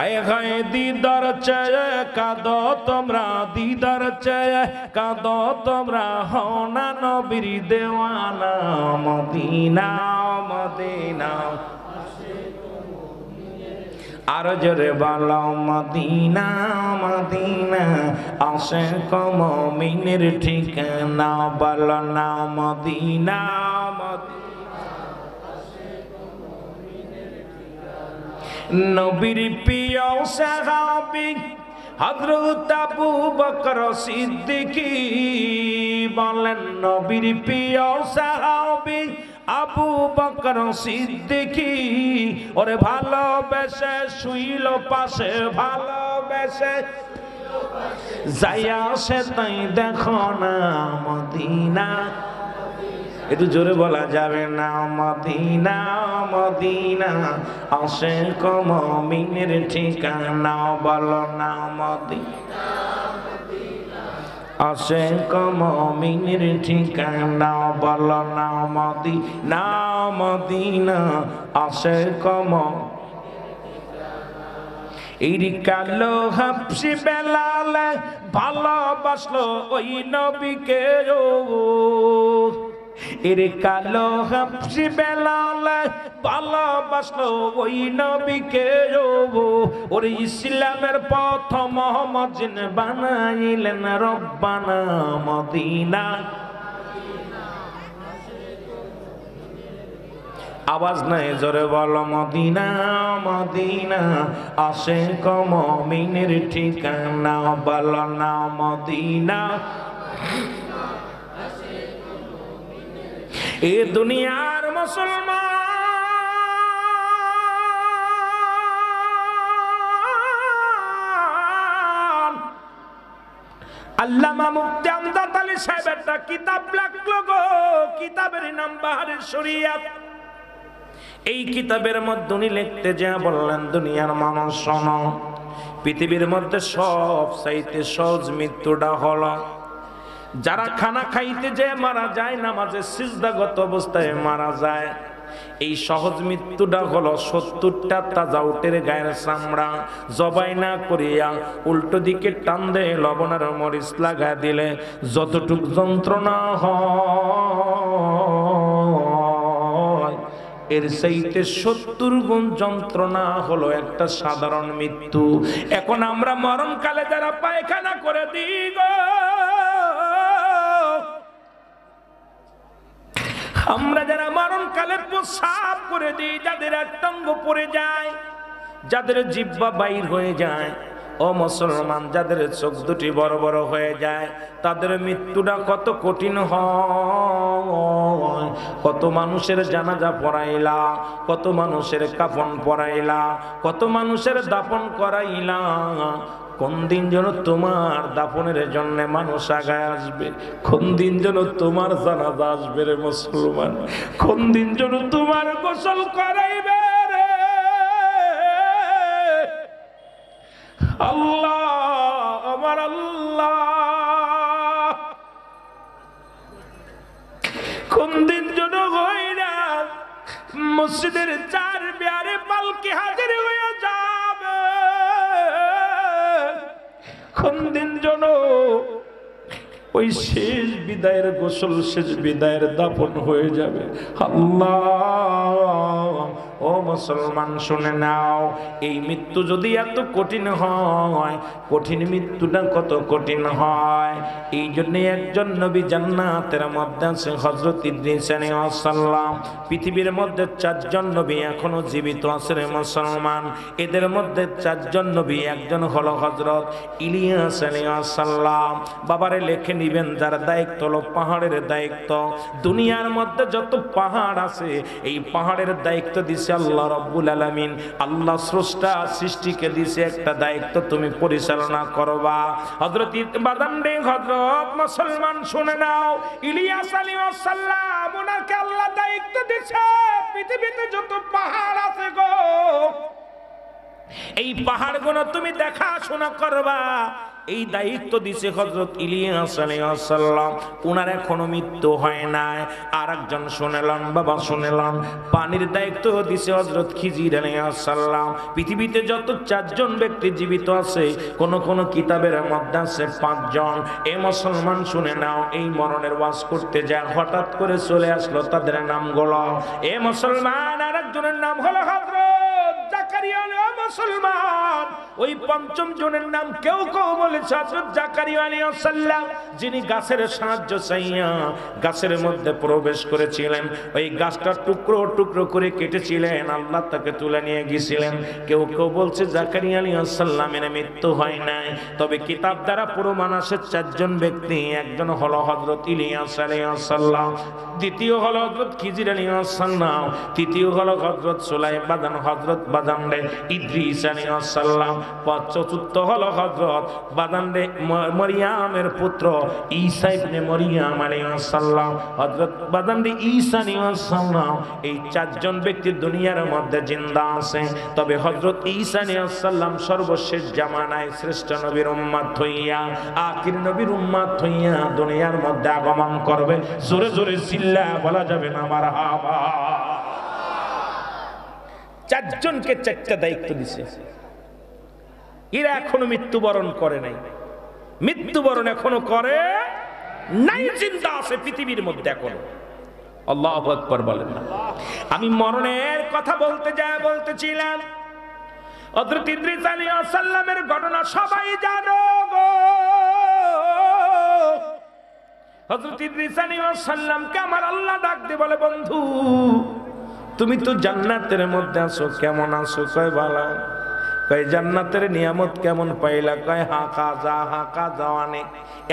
আয় হায় দিদার চেয়ে কাঁদো তোমরা, দিদার চেয়ে কাঁদো তোমরা, হও না নবীর দেওয়ানা। মদিনা মদিনা আর জোরে বলো মদিনা মদিনা, আশিক মুমিনের ঠিকানা। বলো না মদিনা নবীর প্রিয় সাহাবী হযরত আবু বকর সিদ্দিকী বলেন, নবীর প্রিয় সাহাবী আবু বকর সিদ্দিকী ওরে ভালোবেসে শুইল পাশে, ভালোবেসে যাইয়া সে তাই দেখো না মদিনা। একটু জোরে বলা যাবে না মদিনা মদিনা, আশিক মুমিনের ঠিকানা। বলো না মদিনা আশিক মুমিনের ঠিকানা। বলো না মদিনা মদিনা, আশিক এই কালো হাফসি বেলাল ভালোবাসলো ওই নবীকে। এরে কালো হাফসি বেলাল ভালোবাসলো ওই নবীকে। ওরে ইসলামের প্রথম মুজিন বানাইলেন রব্বানা মদিনা। আওয়াজ নাই, জোরে বলো মদিনা মদিনা, আশিক মুমিনের ঠিকানা। বলো না মদিনা। এ দুনিয়ার মুসলমান আল্লামা মুফতি আমজাদ আলী সাহেব একটা কিতাব লিখলো গো, কিতাবের নাম বাহারে শরিয়াত। এই কিতাবের মধ্যে উনি লিখতে যা বললেন, দুনিয়ার মানুষ শোনো, পৃথিবীর মধ্যে সব চাইতে সহজ মৃত্যুটা হলো যারা খানা খাইতে যে মারা যায়, নামাজে সিজদাগত অবস্থায় মারা যায়। এই সহজ মৃত্যুটা হলো 70টা তাজা উটের গায়ের চামড়া জবাই না করিয়া উল্টো দিকে টান দে লবণের মরিচ লাগা দিলে যতটুক যন্ত্রণা হয়, এর চাইতে 70 গুণ যন্ত্রণা হলো একটা সাধারণ মৃত্যু। এখন আমরা মরণকালে যারা পায়খানা করে দিই গো, আমরা যারা মরণকালে প্রসাব করে দিই, যাদের অঙ্গ পড়ে যায়, যাদের জিহ্বা বাইর হয়ে যায়, ও মুসলমান, যাদের চোখ দুটি বড় বড় হয়ে যায়, তাদের মৃত্যুটা কত কঠিন হয়। কত মানুষের জানাজা পড়াইলা, কত মানুষের কাফন পড়াইলা, কত মানুষের দাফন করাইলা। কোন দিন যেন তোমার দাফনের জন্য মানুষ আগায় আসবে, কোন দিন যেন তোমার জানাজা আসবে রে মুসলমান, কোন দিন যেন তোমার গোসল করাইবে রে আল্লাহ, আমার আল্লাহ। কোন দিন যেন হয় না মসজিদের চার বিয়ারে পালকি হাজির হয়ে যাবে, কোন দিন যেন ওই শেষ বিদায়ের গোসল, শেষ বিদায়ের দাফন হয়ে যাবে। আল্লাহ, ও মুসলমান শুনে নাও, এই মৃত্যু যদি এত কঠিন হয়, কঠিন মৃত্যুটা কত কঠিন হয়। এই জন্য একজন নবী জান্নাতের মধ্যে আছে, হযরত ইদ্রিস আলাইহিস সালাম। পৃথিবীর মধ্যে 4 জন নবী এখনো জীবিত আছে রে মুসলমান। এদের মধ্যে 4 জন নবী, একজন হলো হযরত ইলিয়াস আলাইহিস সালাম। বাবারে লেখে নিবেন, যার দায়িত্ব হলো পাহাড়ের দায়িত্ব। দুনিয়ার মধ্যে যত পাহাড় আছে, এই পাহাড়ের দায়িত্ব দিছে আল্লাহ রাব্বুল আলামিন। আল্লাহ স্রষ্টা সৃষ্টিকে দিছে একটা দায়িত্ব, তুমি পরিচালনা করবা। হযরত বাদামডে হযরত মুসলমান শুনে নাও, ইলিয়াস আলাইহিস সালাম ওনাকে আল্লাহ দায়িত্ব দিছে পৃথিবীতে যত পাহাড় আছে গো, এই পাহাড়গুলো তুমি দেখাশোনা করবা। এই দায়িত্ব দিছে হযরত ইলিয়াস আলাইহিস সালাম। উনার এখনো মৃত্যু হয় নাই। আরেকজন শুনেলেন বাবা, শুনেলেন, পানির দায়িত্ব দিছে হযরত খিজির আলাইহিস সালাম। পৃথিবীতে যত 4 জন ব্যক্তি জীবিত আছে, কোন কোন কিতাবের মধ্যে আছে 5 জন। এই মুসলমান শুনে নাও, এই মরণের ওয়াজ করতে যায় হঠাৎ করে চলে আসলো তাদের নামগুলো। এই মুসলমান আরেকজনের নাম হলো হযরত জাকারিয়া। মুসলমান ওই 5ম জনের নাম কেউ কেউ বলেছে হযরত জাকারিয়া আলাইহিস সালাম, যিনি গাছের সাহায্য চাইয়া গাছের মধ্যে প্রবেশ করেছিলেন। ওই গাছটা টুকরো টুকরো করে কেটেছিলেন, আল্লাহ তাকে তুলে নিয়ে গিয়েছিলেন। কেউ কেউ বলছে জাকারিয়া আলাইহিস সালামের মৃত্যু হয় নাই, তবে কিতাব দ্বারা প্রমাণ আছে 4 জন ব্যক্তি। একজন হলো হযরত ইলিয়াস আলাইহিস সালাম, দ্বিতীয় হলো হযরত খিজির আলাইহিস সালাম, তৃতীয় হলো হযরত সুলাইমান হযরত বাদানরে ইদ্রিস আলাইহিস সালাম, চতুর্থ হলো হযরত বাদানরে মরিয়মের পুত্র ঈসা ইবনে মরিয়ম আলাইহিস সালাম, হযরত বাদানরে ঈসা আলাইহিস সালাম। এই 4 জন ব্যক্তি দুনিয়ার মধ্যে জিন্দা আছে। তবে হযরত ঈসা আলাইহিস সালাম সর্বশেষ জামানায় শ্রেষ্ঠ নবীর উম্মত হইয়া, আখির নবীর উম্মত হইয়া দুনিয়ার মধ্যে আগমন করবে। জোরে জোরে চিল্লা বলা যাবে না মারহাবা। 4 জনকে 4টা দায়িত্ব দিছে। এরা এখনো মৃত্যুবরণ করে নাই, মৃত্যুবরণ এখনো করে নাই, চিন্তা আছে পৃথিবীর মধ্যে এখনো। আল্লাহু আকবার বলেন না। আমি মরণের কথা বলতেছিলাম হযরত ইদ্রিস আলাইহিস সালামের ঘটনা সবাই জানো গো। হযরত ইদ্রিস আলাইহিস সালামকে আমার আল্লাহ ডাক দিয়ে বলে, বন্ধু তুমি তো জান্নাতের মধ্যে আছো, কেমন আছো? কয় ভালো। কয় জান্নাতের নিয়ামত কেমন পাইলা? কয় হাঁকা যা অনেক,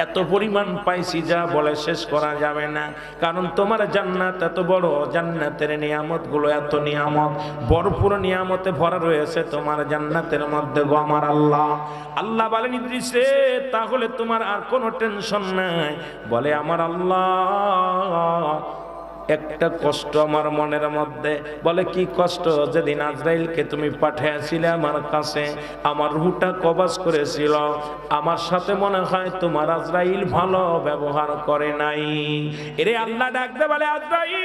এত পরিমাণ পাইছি যা বলে শেষ করা যাবে না। কারণ তোমার জান্নাত এত বড়, জান্নাতের নিয়ামত গুলো এত নিয়ামত, ভরপুর নিয়ামতে ভরা রয়েছে তোমার জান্নাতের মধ্যে গো আমার আল্লাহ। আল্লাহ বলেন, ইদ্রিস রে, তাহলে তোমার আর কোনো টেনশন নাই। বলে, আমার আল্লাহ একটা কষ্ট আমার মনের মধ্যে। বলে, কি কষ্ট? যেদিন আজরাইলকে তুমি পাঠিয়েছিলে আমার কাছে, আমার রূহটা কবজ করেছিল, আমার সাথে মনে হয় তোমার আজরাইল ভালো ব্যবহার করে নাই। এরে আল্লাহ ডাকতে বলে, আজরাইল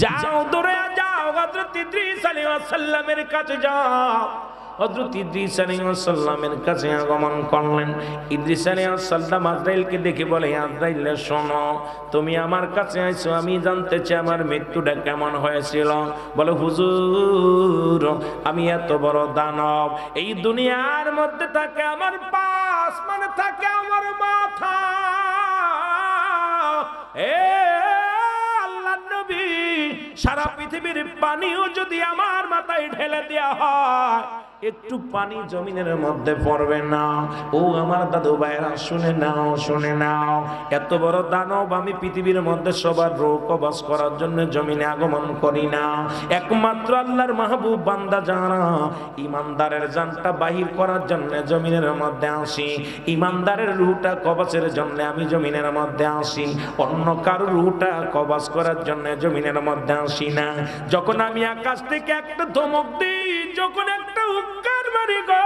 যাও, দৌড়ে যাও, হযরত ইদ্রিস আলাইহিস সালামের কাছে যাও। হযরত ইদ্রিস আলাইহিস সালামের কাছে আগমন করলেন। ইদ্রিস আলাইহিস সালাম আজরাইলকে দেখে বলে, আজরাইল শোনো, তুমি আমার কাছে আইছো, আমি জানতে চাই আমার মৃত্যুটা কেমন হয়েছিল। বলে, হুজুর আমি এত বড় দানব, এই দুনিয়ার মধ্যে থাকে আমার পাশ, মানে থাকে আমার মাথা। আল্লাহর নবী, সারা পৃথিবীর পানিও যদি আমার মাথায় ঢেলে দেওয়া হয়, একটু পানি জমিনের মধ্যে পড়বে না। ও আমার দাদু ভাইরা, শুনে নাও, এত বড় দানব আমি পৃথিবীর মধ্যে সবার রূহ কবজ করার জন্য জমিনে আগমন করি না। একমাত্র আল্লাহর মাহবুব বান্দা যারা, ইমানদারের জানটা বাহির করার জন্য জমিনের মধ্যে আসি, ইমানদারের রূহটা কবজের জন্য আমি জমিনের মধ্যে আসি, অন্য কারো রূহটা কবজ করার জন্য জমিনের মধ্যে আসি না। যখন আমি আকাশ থেকে একটা ধমক দিই, যখন একটা হুঙ্কার মারি গো,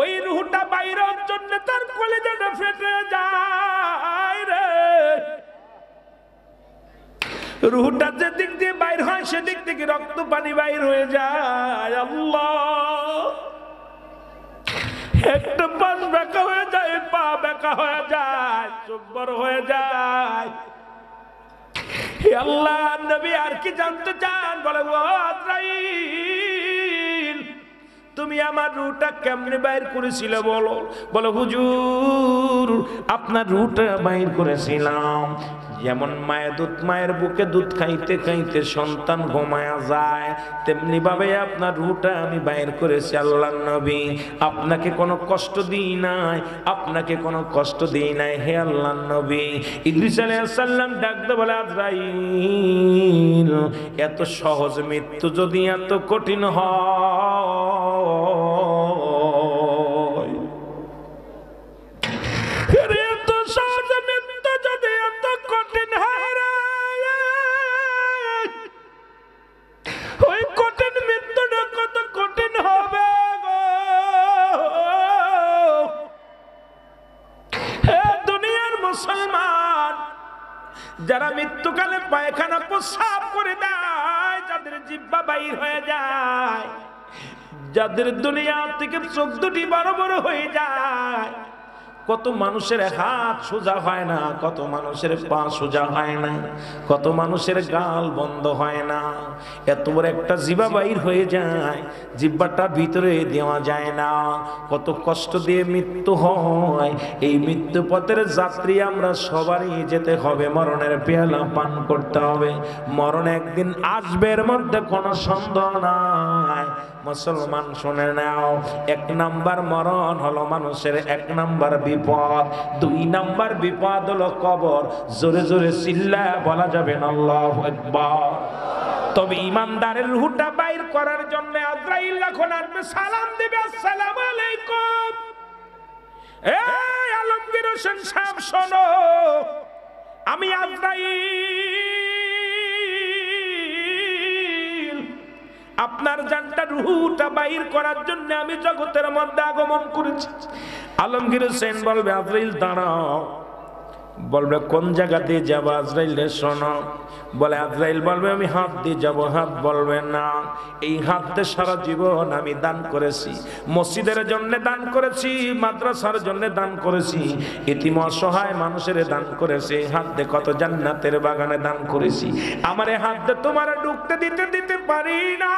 ওই রূহটা বাইরের জন্য তার কলিজাটা ফেটে যায় রে। রূহটা যে দিক দিয়ে বাইর হয়, সেদিক থেকে রক্ত পানি বাইর হয়ে যায়। আল্লাহ, একটা পাশ বেঁকা হয়ে যায়, পা বেঁকা হয়ে যায়, চোখ বড় হয়ে যায়। আল্লাহ নবী আর কি জানতে চান? বলে, ও আজরাইল, তুমি আমার রূহটা কেমনে বাইর করেছিল বলো। বলে, হুজুর আপনার রূহটা বাইর করেছিলাম যেমন মায়ের বুকে দুধ খাইতে খাইতে সন্তান ঘুমায়া যায়, তেমনি ভাবে আপনার রূহটা আমি বাইর করেছি আল্লাহর নবী। আপনাকে কোনো কষ্ট দিই নাই, আপনাকে কোনো কষ্ট দিই নাই হে আল্লাহর নবী। ইদ্রিস আলাইহিস সালাম ডাকতে বলে, আজরাইল এত সহজ মৃত্যু যদি এত কঠিন হয়, এত সহজ মৃত্যু যদি এত কঠিন হয়, মধ্যখানে পায়খানা প্রস্রাব করে দেয়, যাদের জিহ্বা বাইর হয়ে যায়, যাদের দুনিয়া থেকে চোখ দুটি বড় বড় হয়ে যায়, কত মানুষের হাত সোজা হয় না, কত মানুষের পা সোজা হয় না, কত মানুষের গাল বন্ধ হয় না, এত বড় একটা জিহ্বা বাইর হয়ে যায়, জিহ্বাটা ভিতরে দেওয়া যায় না, কত কষ্ট দিয়ে মৃত্যু হয়। এই মৃত্যু পথের যাত্রী আমরা সবারই যেতে হবে, মরণের পেয়ালা পান করতে হবে, মরণ একদিন আসবে, এর মধ্যে কোনো সন্দেহ নাই। মুসলমান শুনে নাও, 1 নাম্বার মরণ হলো মানুষের 1 নাম্বার বিপদ, 2 নাম্বার বিপদ হলো কবর। জোরে জোরে চিল্লায়া বলা যাবে না আল্লাহু আকবার। তবে ইমানদারের রূহটা বাইর করার জন্য আজরাইল যখন আসবে, সালাম দিবে, আসসালামু আলাইকুম। এই আলমগীর হোসেন সাহেব শোনো, আমি আজরাইল, আপনার জানটা রূহটা বাইর করার জন্য আমি জগতের মধ্যে আগমন করেছি। আলমগীর হোসেন বলবে, আজরাইল দাঁড়াও। বলবে, কোন জায়গা দিয়ে যাবো? আজরাইল রে শোনো। বলে, আজরাইল বলবে, আমি হাত দিয়ে যাবো। হাত বলবে না, এই হাতে সারা জীবন আমি দান করেছি, মসজিদের জন্য দান করেছি, মাদ্রাসার জন্য দান করেছি, এতিম অসহায় মানুষের দান করেছি, হাত দিয়ে কত জান্নাতের বাগানে দান করেছি, আমার এই হাত দিয়ে তোমার ঢুকতে দিতে পারি না।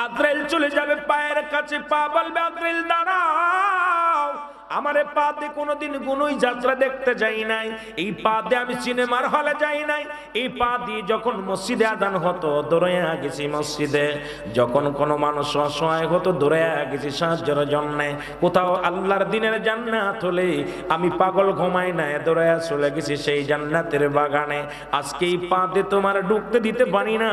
আজরাইল চলে যাবে পায়ের কাছে, পা বলবে, আজরাইল দাঁড়াও, আমারে পা দিয়ে কোনোদিন গুনোই যাত্রা দেখতে যাই নাই, এই পা দিয়ে আমি সিনেমার হলে যাই নাই, এই পা দিয়ে যখন মসজিদে আজান হতো দৌড়াইয়া গেছি মসজিদে, যখন কোনো মানুষ অসহায় হতো দৌড়াইয়া গেছি সাহায্যের জন্যে, কোথাও আল্লাহর দিনের জান্নাত হলে আমি পাগল ঘুমাই না, দৌড়াইয়া চলে গেছি সেই জান্নাতের বাগানে। আজকে এই পা দিয়ে তোমার ঢুকতে দিতে পারি না।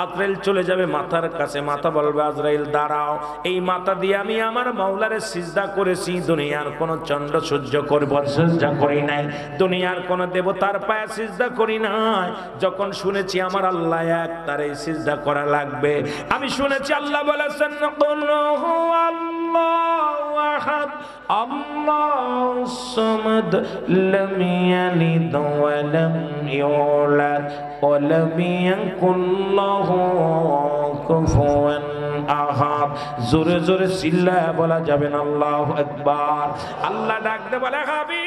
আজরাইল চলে যাবে মাথার কাছে, মাথা বলবে, আজরাইল দাঁড়াও, এই মাথা দিয়ে আমি আমার মাওলারে সিজদা করেছি, দুনিয়ার কোন চন্দ্র সূর্য করব সিজদা করি নাই, দুনিয়ার কোন দেবতার পায়ে সিজদা করি নাই। যখন শুনেছি আমার আল্লাহ এক, তার এই সিজদা করা লাগবে। আমি শুনেছি আল্লাহ বলেছেন, কুল হুয়াল্লাহু আহাদ আল্লাহুস সামাদ লাম ইয়ালিদ ওয়া লাম ইউলাদ ওয়া লাম ইয়াকুল লাহু কুফুয়ান আহাদ। জোরে জোরে চিল্লায়া বলা যাবে না আল্লাহু আকবার। আল্লাহ ডাকতে বলে, হাবিব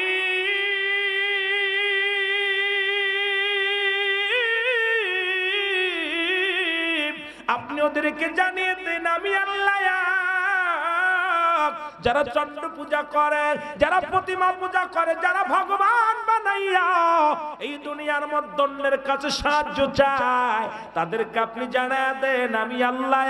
আপনি ওদেরকে জানিয়ে দেন আমি আল্লাহ এক। যারা চন্দ্র পূজা করে, যারা প্রতিমা পূজা করে, যারা ভগবান বানাইয়া এই দুনিয়ার মধ্যে অন্যের কাছে সাহায্য চায়, তাদেরকে আপনি জানিয়ে দেন আমি আল্লাহ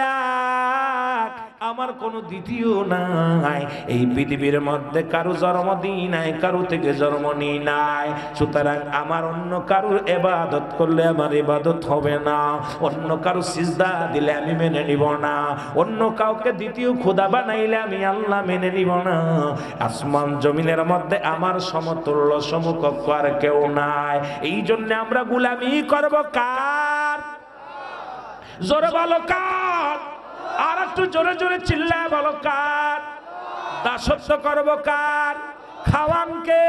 এক, আমার কোনো দ্বিতীয় নাই। এই পৃথিবীর মধ্যে কারো জন্ম দিই নাই, কারো থেকে জন্ম নিই নাই, সুতরাং আমার অন্য কারোর ইবাদত করলে আমার ইবাদত হবে না, অন্য কারো সিজদা দিলে আমি মেনে নিব না, অন্য কাউকে দ্বিতীয় খোদা বানাইলে আমি আল্লাহ মেনে নিব না। আসমান জমিনের মধ্যে আমার সমতুল্য সমকক্ষ আর কেউ নাই। এই জন্য আমরা গোলামি করব কার? জোরে বলো কার? আর একটু জোরে জোরে চিল্লায় বলো কার? দাসত্ব করব কার? খাওয়ান কে?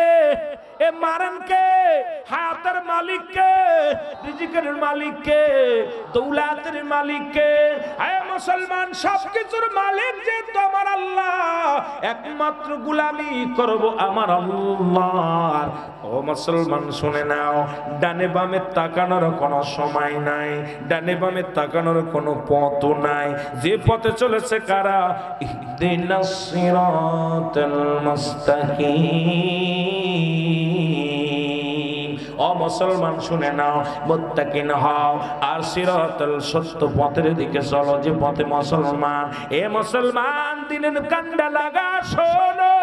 এ মারেন কে? হায়াতের মালিক কে? রিজিকের মালিক কে? দৌলাতের মালিক কে? হে মুসলমান, সবকিছুর মালিক যে তোমার আল্লাহ, একমাত্র গোলামি করব আমার আল্লাহর। ও মুসলমান শুনে নাও, ডানে বামে তাকানোর কোনো সময় নাই, ডানে বামে তাকানোর কোনো পথ নাই। যে পথে চলেছে কারা? ইহদিনাস সিরাতাল মুস্তাকিম। ও মুসলমান শুনে নাও, মুত্তাকিন হও আর সিরাতাল সত্য পথের দিকে চলো, যে পথে মুসলমান। এ মুসলমান, দিনের কান্ডা লাগা শোনো,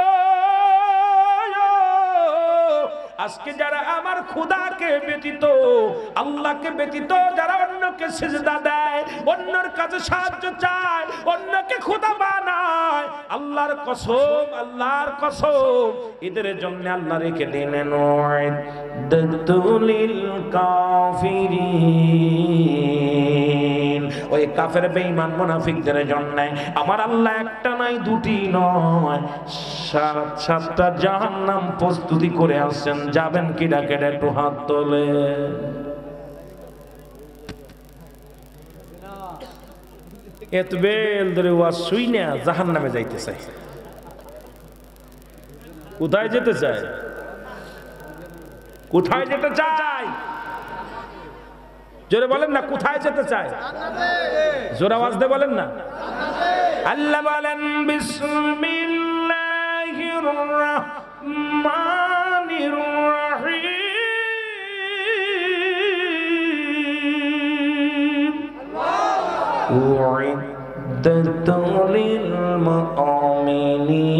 আজকে যারা আমার খোদাকে ব্যতীত, আল্লাহকে ব্যতীত যারা অন্যকে সিজদা দেয়, অন্যের কাছে সাহায্য চায়, অন্যকে খোদা বানায়, আল্লাহর কসম, আল্লাহর কসম, এদের জন্য আল্লাহ রেখে দিলেন ওয়াইদাতুল কাফিরিন। ওই কাফের বেঈমান মুনাফিকদের জন্য আমার আল্লাহ একটা নাই দুটি নয় 7টা জাহান্নাম প্রস্তুতি করে আসছেন। যাবেন কি ডাকে একটু হাত তোলে। এত বেল ধরে ওয়াজ শুই না জাহান্নামে যাইতে চাই। কোথায় যেতে চায়? কোথায় যেতে চায়? জোরে বলেন না, কোথায় যেতে চায়? জোরে আওয়াজ দিয়ে বলেন না। আল্লাহ বলেন বিসমিল্লাহির রাহমানির রাহিম উইদ্দাত লিল মুমিনিন।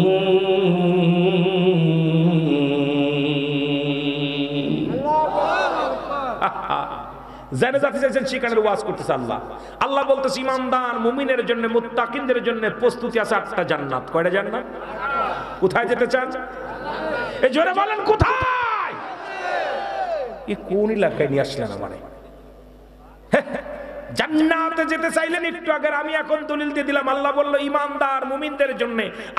জেনে জাতি চাইছেন সেখানের ওয়াজ করতেছে আল্লাহ। আল্লাহ বলতেছে ইমানদার মুমিনের জন্য মুত্তাকিনদের জন্য প্রস্তুতি আছে 8টা জান্নাত। কয়টা জান্নাত? কোথায় যেতে চান? এই জোরে বলেন কোথায়? এই কোন এলাকায় নিয়ে আসলেন আমারে? জান্নাতে যেতে চাইলেন একটু আগে, আমি এখন দলিল দিয়ে দিলাম। আল্লাহ বলল ইমানদার মুমিনদের জন্য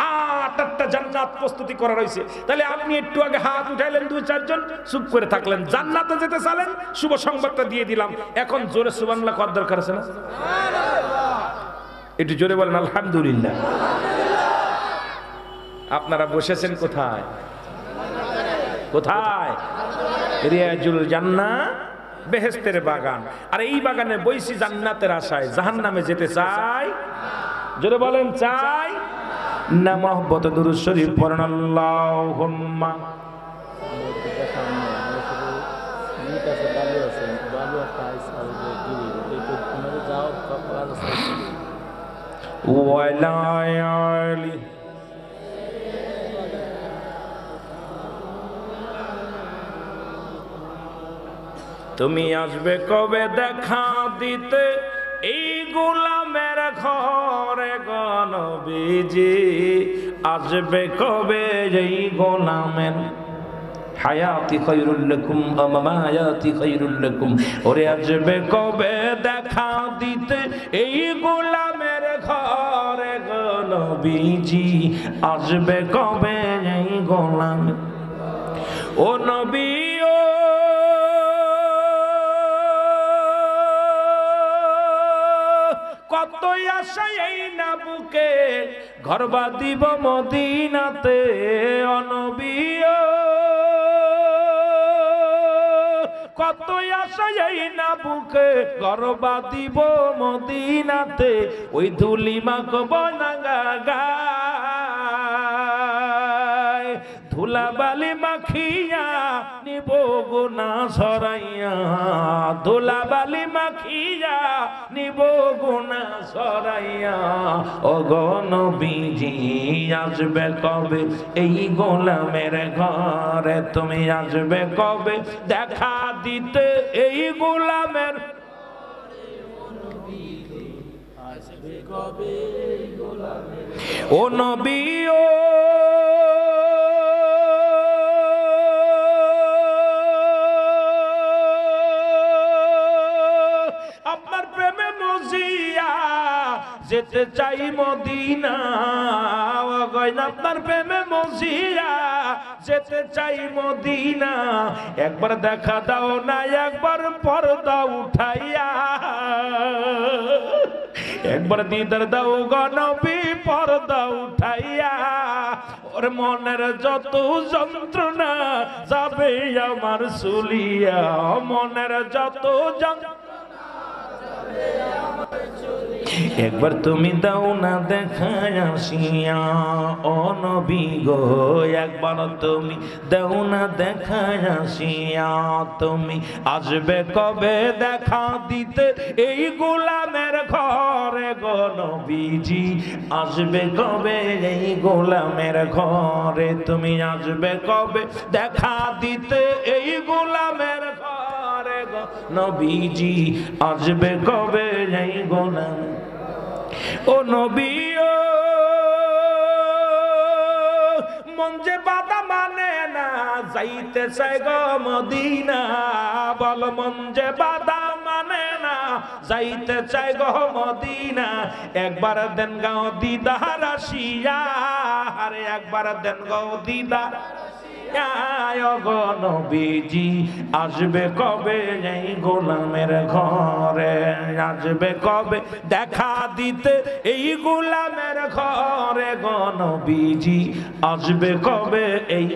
8টা জান্নাত প্রস্তুতি করা রয়েছে। তাহলে আপনি একটু আগে হাত উঠাইলেন 2-4 জন, চুপ করে থাকলেন। জান্নাতে যেতে চাইলেন, শুভ সংবাদটা দিয়ে দিলাম। এখন জোরে সুবহানাল্লাহ করার দরকার আছে না? একটু জোরে বলেন আলহামদুলিল্লাহ। আপনারা বসেছেন কোথায়? কোথায়? রিয়াজুল জান্নাহ, বেহেশতের বাগান। আর এই বাগানে বইসি জান্নাতের আশায়। জাহান্নামে যেতে চাই? জোরে বলেন চাই না? মহব্বত দুরূদ শরীফ পড়েন আল্লাহুম্মা। ওয়ালা আলি তুমি আসবে কবে দেখা দিতে এই গোলামের ঘরে গো নবীজি? আসবে কবে এই গোলামের? হায়াতি খায়রুল লাকুম মামায়াতি খায়রুল লাকুম। ওরে আসবে কবে দেখা দিতে এই গোলামের ঘরে গো নবীজি? আসবে কবে এই গোলাম? ও নবী ও কত আশা এই না বুকে, ঘর বাঁধিব মদিনাতে। ও নবী ও কত আশা এই না বুকে, ঘর বাঁধিব মদিনাতে। ওই ধুলি মাখব না গায়, ধুলা বালি মাখিয়া নিব গুনাহ সরাইয়া। ধুলা বালি মাখিয়া নিব গুনাহ সরাইয়া। ও গো নবীজি আসবে কবে এই গোলামের ঘরে? তুমি আসবে কবে দেখা দিতে এই গোলামের? ও নবী ও আপনার প্রেমে মজিয়া যেতে চাই মদিনা। আপনার প্রেমে মজিয়া যেতে চাই মদিনা। একবার দেখা দাও না, একবার পর্দা উঠাইয়া। একবার দিদার দাও গো নবী পর্দা উঠাইয়া। ওর মনের যত যন্ত্রণা যাবে আমার সুলিয়া। মনের যত যন্ত্রণা একবার তুমি দাও না দেখায় আসিয়া। ও নবী গো একবার তুমি দাও না দেখায় আসিয়া। তুমি আসবে কবে দেখা দিতে এই গোলামের ঘরে গো নবীজি? আসবে কবে এই গোলামের ঘরে? তুমি আসবে কবে দেখা দিতে এই গোলামের ঘরে গো নবীজি? আসবে কবে এই গোলাম? ও নবী ও মন যে বাধা মানে না, যাইতে চাই গো মদিনা। বল মন যে বাধা মানে না, যাইতে চাই গো মদিনা একবার দেন গাও দিদার আসিয়া আরে একবার দেন গো দিদার গো নবীজি আসবে কবে এই গোলামের ঘরে আসবে কবে দেখা দিতে এই গোলামের ঘরে গো নবীজি আসবে কবে এই